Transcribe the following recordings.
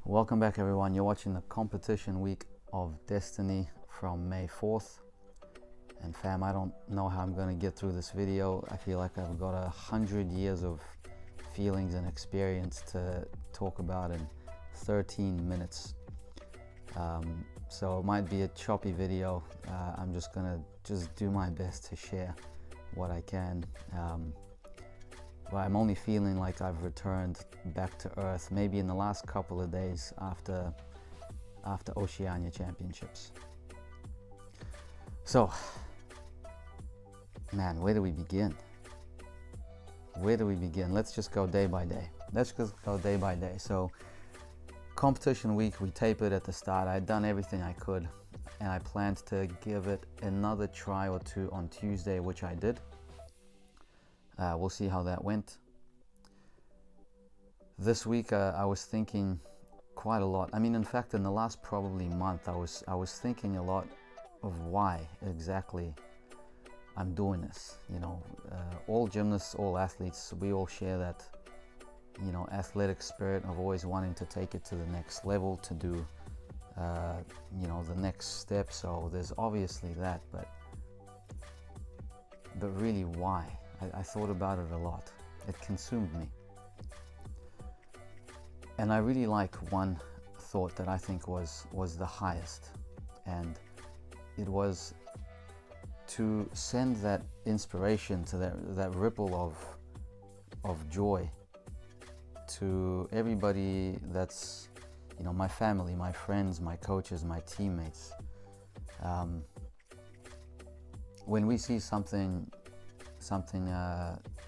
Welcome back, everyone. You're watching the competition week of Destiny from May 4th. And fam, I don't know how I'm going to get through this video. I feel like I've got 100 years of feelings and experience to talk about in 13 minutes. So it might be a choppy video. I'm just going to do my best to share what I can. But I'm only feeling like I've returned back to earth maybe in the last couple of days after Oceania Championships. So, man, where do we begin? Where do we begin? Let's just go day by day. So, competition week, we tape it at the start. I'd done everything I could, and I planned to give it another try or two on Tuesday, which I did. We'll see how that went. This week I was thinking quite a lot. I mean, in fact, in the last probably month, I was thinking a lot of why exactly I'm doing this. You know, all gymnasts, all athletes, we all share that, you know, athletic spirit of always wanting to take it to the next level, to do, you know, the next step. So there's obviously that, but really, why? I thought about it a lot. It consumed me. And I really like one thought that I think was the highest. And it was to send that inspiration, to that ripple of joy to everybody that's, you know, my family, my friends, my coaches, my teammates. When we see something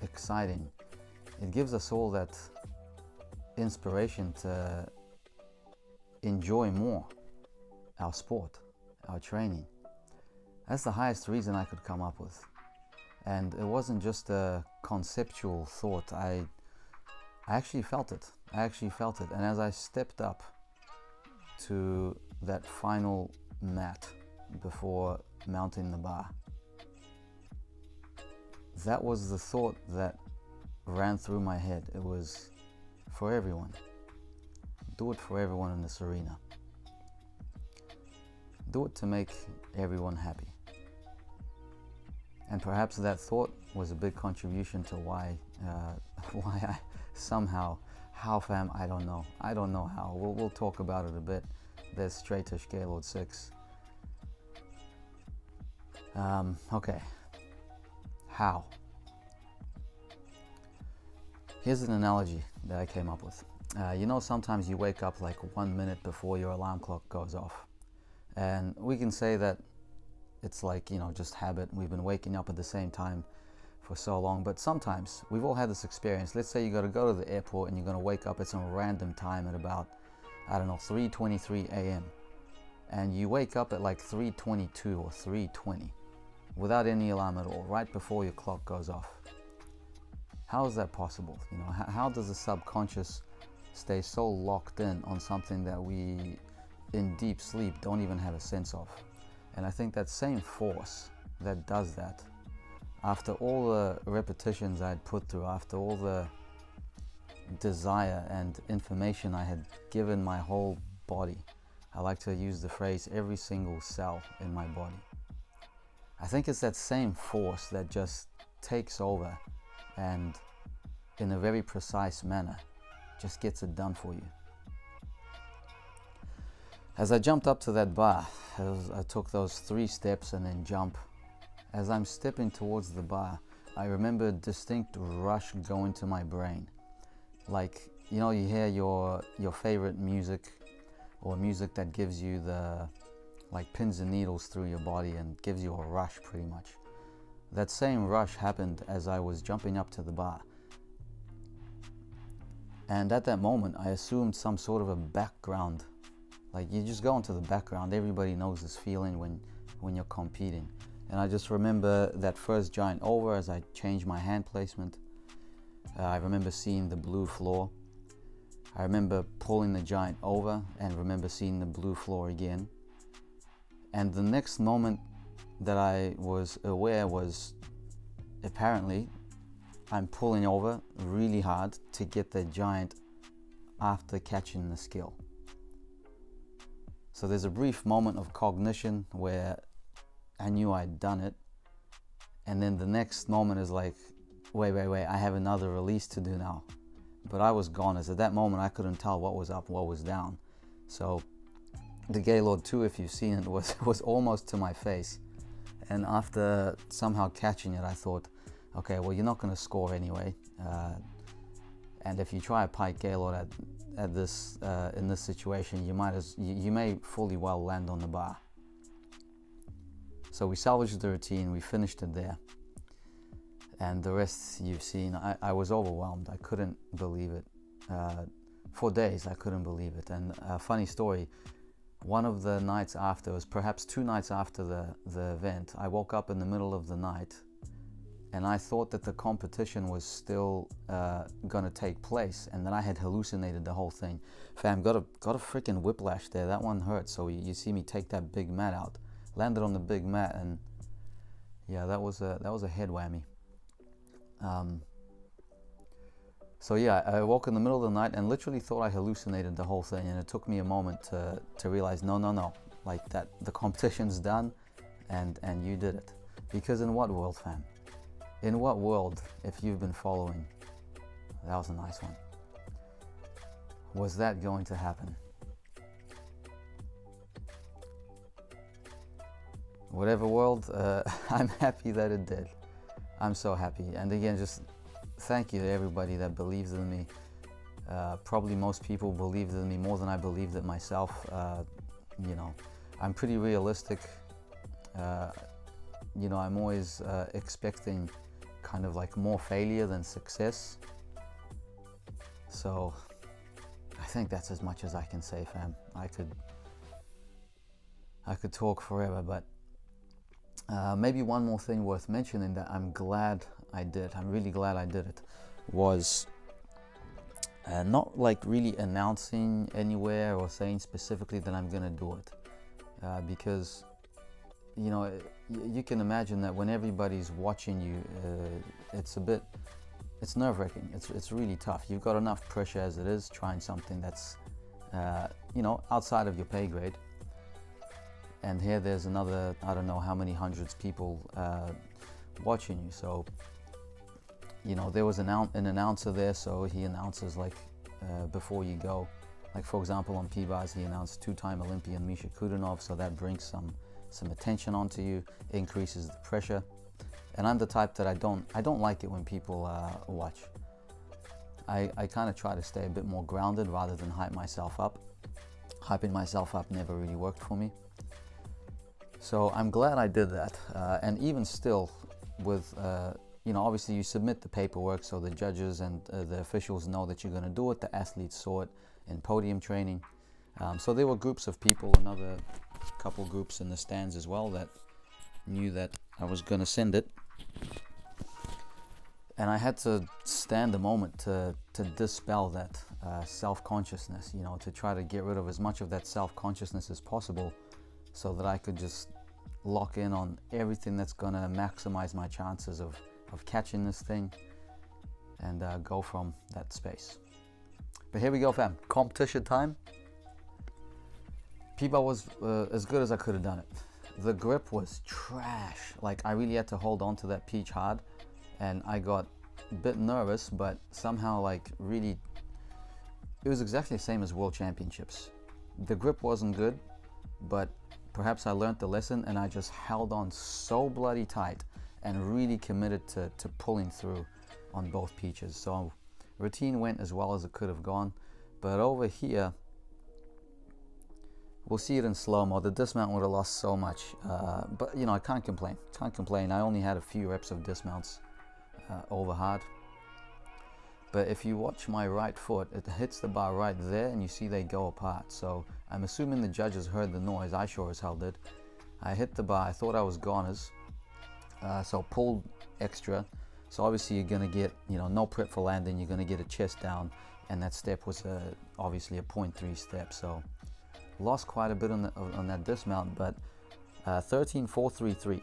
exciting, it gives us all that inspiration to enjoy more our sport, our training. That's the highest reason I could come up with. And it wasn't just a conceptual thought. I actually felt it. And as I stepped up to that final mat before mounting the bar, that was the thought that ran through my head. It was for everyone. Do it for everyone in this arena. Do it to make everyone happy. And perhaps that thought was a big contribution to why I somehow, how fam, I don't know how. We'll talk about it a bit. There's straight to Gaylord 6. Okay. How? Here's an analogy that I came up with. You know, sometimes you wake up like 1 minute before your alarm clock goes off. And we can say that it's like, you know, just habit. We've been waking up at the same time for so long. But sometimes, we've all had this experience. Let's say you got to go to the airport and you're going to wake up at some random time at about, I don't know, 3:23 a.m. And you wake up at like 3:22 or 3:20 without any alarm at all, right before your clock goes off. How is that possible? You know, how does the subconscious stay so locked in on something that we, in deep sleep, don't even have a sense of? And I think that same force that does that, after all the repetitions I'd put through, after all the desire and information I had given my whole body, I like to use the phrase every single cell in my body. I think it's that same force that just takes over and in a very precise manner just gets it done for you. As I jumped up to that bar, I took those 3 steps and then jump. As I'm stepping towards the bar, I remember a distinct rush going to my brain. Like, you know, you hear your favorite music, or music that gives you the, like, pins and needles through your body and gives you a rush pretty much. That same rush happened as I was jumping up to the bar. And at that moment, I assumed some sort of a background. Like, you just go into the background. Everybody knows this feeling when you're competing. And I just remember that first giant over as I changed my hand placement. I remember seeing the blue floor. I remember pulling the giant over and remember seeing the blue floor again. And the next moment that I was aware was, apparently, I'm pulling over really hard to get the giant after catching the skill. So there's a brief moment of cognition where I knew I'd done it, and then the next moment is like, wait, I have another release to do now. But I was goners. At that moment, I couldn't tell what was up, what was down. So the Gaylord 2, if you've seen it, was almost to my face. And after somehow catching it, I thought, okay, well, you're not going to score anyway. And if you try a pike Gaylord at this in this situation, you may fully well land on the bar. So we salvaged the routine. We finished it there. And the rest you've seen. I was overwhelmed. I couldn't believe it. For days, I couldn't believe it. And a funny story, one of the nights after, it was perhaps 2 nights after the event, I woke up in the middle of the night and I thought that the competition was still going to take place, and that I had hallucinated the whole thing. Fam, got a freaking whiplash there. That one hurt. So you see me take that big mat out. Landed on the big mat, and yeah, that was a head whammy. So yeah, I woke in the middle of the night and literally thought I hallucinated the whole thing, and it took me a moment to realize, no, like that the competition's done, and you did it. Because in what world, fam? In what world, if you've been following, that was a nice one, was that going to happen? Whatever world, I'm happy that it did. I'm so happy. And again, just thank you to everybody that believes in me. Probably most people believed in me more than I believed it myself. I'm pretty realistic. I'm always expecting kind of like more failure than success. So I think that's as much as I can say, fam. I could talk forever, but maybe one more thing worth mentioning that I'm really glad I did it, was not like really announcing anywhere or saying specifically that I'm gonna do it, because you can imagine that when everybody's watching you, it's nerve-wracking. It's really tough. You've got enough pressure as it is, trying something that's outside of your pay grade. And here there's another, I don't know how many hundreds people watching you. So, there was an announcer there, so he announces like before you go. Like for example, on P-Bars, he announced 2-time Olympian Misha Koudinov, so that brings some attention onto you, increases the pressure. And I'm the type that I don't like it when people watch. I kind of try to stay a bit more grounded rather than hype myself up. Hyping myself up never really worked for me. So I'm glad I did that, and even still, with obviously you submit the paperwork so the judges and the officials know that you're going to do it. The athletes saw it in podium training, so there were groups of people, another couple groups in the stands as well, that knew that I was going to send it, and I had to stand a moment to dispel that self-consciousness, to try to get rid of as much of that self-consciousness as possible, so that I could just lock in on everything that's gonna maximize my chances of catching this thing, and go from that space. But here we go, fam. Competition time. P-Bar was as good as I could have done it. The grip was trash. Like, I really had to hold on to that peach hard, and I got a bit nervous, but somehow, like, really, it was exactly the same as World Championships. The grip wasn't good, but perhaps I learned the lesson, and I just held on so bloody tight and really committed to pulling through on both peaches. So routine went as well as it could have gone, but over here, we'll see it in slow-mo. The dismount would have lost so much, but I can't complain. I only had a few reps of dismounts over hard. But if you watch my right foot, it hits the bar right there, and you see they go apart. So I'm assuming the judges heard the noise. I sure as hell did. I hit the bar. I thought I was goners, so pulled extra. So obviously you're gonna get, no prep for landing. You're gonna get a chest down, and that step was obviously a 0.3 step. So lost quite a bit on that dismount, but 13.433.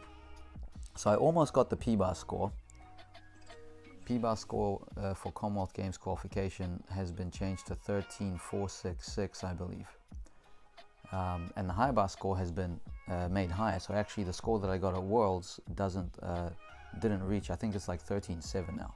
So I almost got the P-Bar score. P-Bar score for Commonwealth Games qualification has been changed to 13.466, I believe. and the high bar score has been made higher. So actually the score that I got at Worlds didn't reach, I think it's like 13.7 now.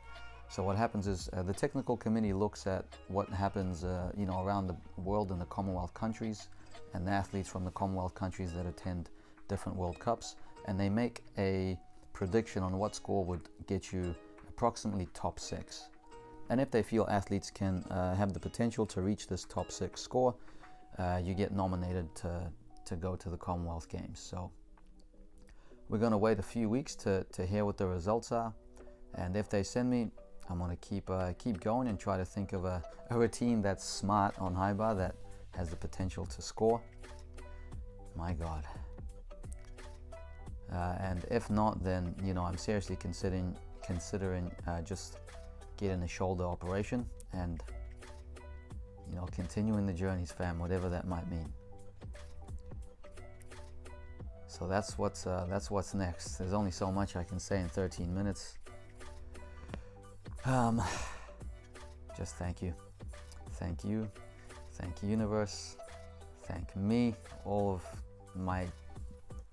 So what happens is the technical committee looks at what happens around the world in the Commonwealth countries, and the athletes from the Commonwealth countries that attend different World Cups, and they make a prediction on what score would get you approximately top 6. And if they feel athletes can have the potential to reach this top 6 score, you get nominated to go to the Commonwealth Games. So we're going to wait a few weeks to hear what the results are, and if they send me, I'm going to keep going and try to think of a routine that's smart on high bar that has the potential to score. My God. And if not, then I'm seriously considering just getting a shoulder operation and continuing the journeys, fam, whatever that might mean. So that's what's next. There's only so much I can say in 13 minutes. Just thank you, universe, thank me, all of my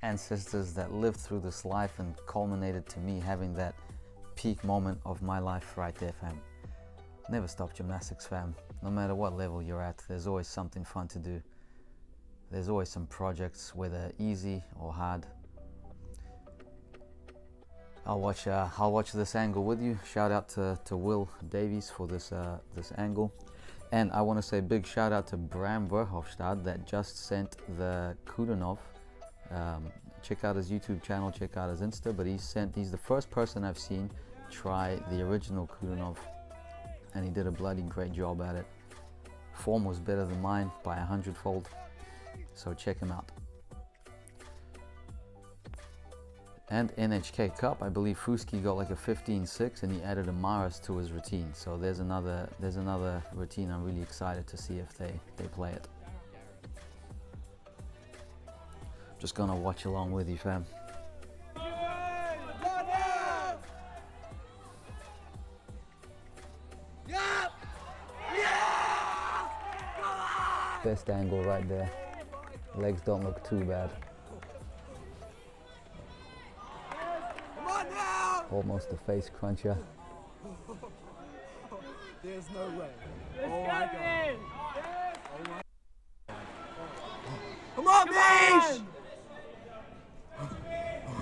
ancestors that lived through this life and culminated to me having that peak moment of my life right there, fam. Never stop gymnastics, fam. No matter what level you're at, there's always something fun to do. There's always some projects, whether easy or hard. I'll watch this angle with you. Shout out to Will Davies for this angle, and I want to say big shout out to Bram Verhofstadt that just sent the Koudinov. Check out his YouTube channel, check out his Insta. But he's the first person I've seen try the original Koudinov, and he did a bloody great job at it. Form was better than mine by 100-fold. So check him out. And NHK Cup, I believe Fuski got like a 15.6 and he added a Maris to his routine. So there's another routine I'm really excited to see if they play it. Just gonna watch along with you, fam. Best angle right there. Legs don't look too bad. Almost a face cruncher. There's no way. Oh my God. Come on, Mish!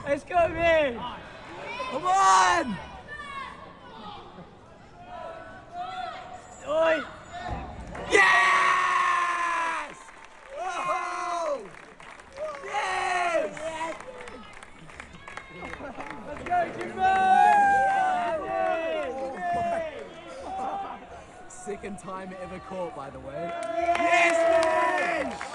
Let's go, Mish! Come on! Oi! Yes! Oh! Yes! Let's go, Jimbo! Second time ever caught, by the way. Yes, Mish!